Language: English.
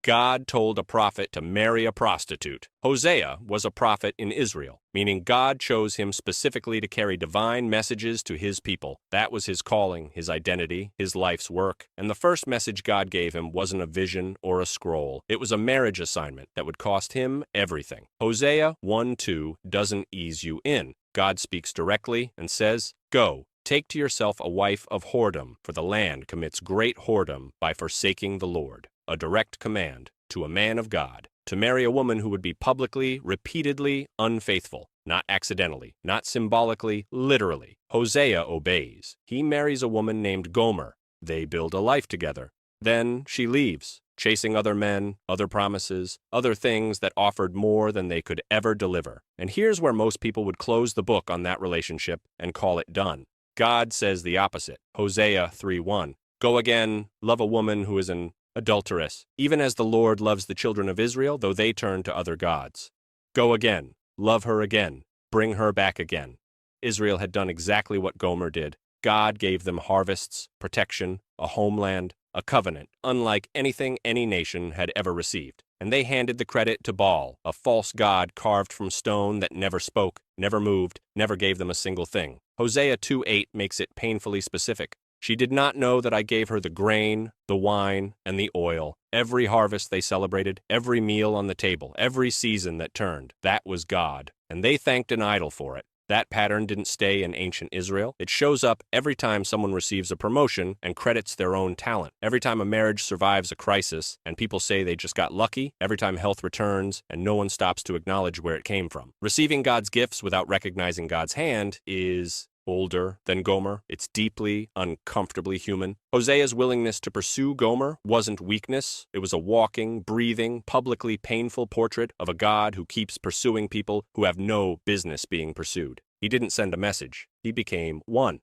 God told a prophet to marry a prostitute. Hosea was a prophet in Israel, meaning God chose him specifically to carry divine messages to his people. That was his calling, his identity, his life's work. And the first message God gave him wasn't a vision or a scroll. It was a marriage assignment that would cost him everything. Hosea 1:2 doesn't ease you in. God speaks directly and says, "Go, take to yourself a wife of whoredom, for the land commits great whoredom by forsaking the Lord." A direct command to a man of God to marry a woman who would be publicly, repeatedly unfaithful, not accidentally, not symbolically, literally. Hosea obeys. He marries a woman named Gomer. They build a life together. Then she leaves, chasing other men, other promises, other things that offered more than they could ever deliver. And here's where most people would close the book on that relationship and call it done. God says the opposite. Hosea 3:1. Go again, love a woman who is an adulteress, even as the Lord loves the children of Israel, though they turn to other gods. Go again, love her again, bring her back again. Israel had done exactly what Gomer did. God gave them harvests, protection, a homeland, a covenant, unlike anything any nation had ever received. And they handed the credit to Baal, a false god carved from stone that never spoke, never moved, never gave them a single thing. Hosea 2:8 makes it painfully specific. She did not know that I gave her the grain, the wine, and the oil. Every harvest they celebrated, every meal on the table, every season that turned. That was God. And they thanked an idol for it. That pattern didn't stay in ancient Israel. It shows up every time someone receives a promotion and credits their own talent. Every time a marriage survives a crisis and people say they just got lucky. Every time health returns and no one stops to acknowledge where it came from. Receiving God's gifts without recognizing God's hand is older than Gomer. It's deeply, uncomfortably human. Hosea's willingness to pursue Gomer wasn't weakness. It was a walking, breathing, publicly painful portrait of a God who keeps pursuing people who have no business being pursued. He didn't send a message. He became one.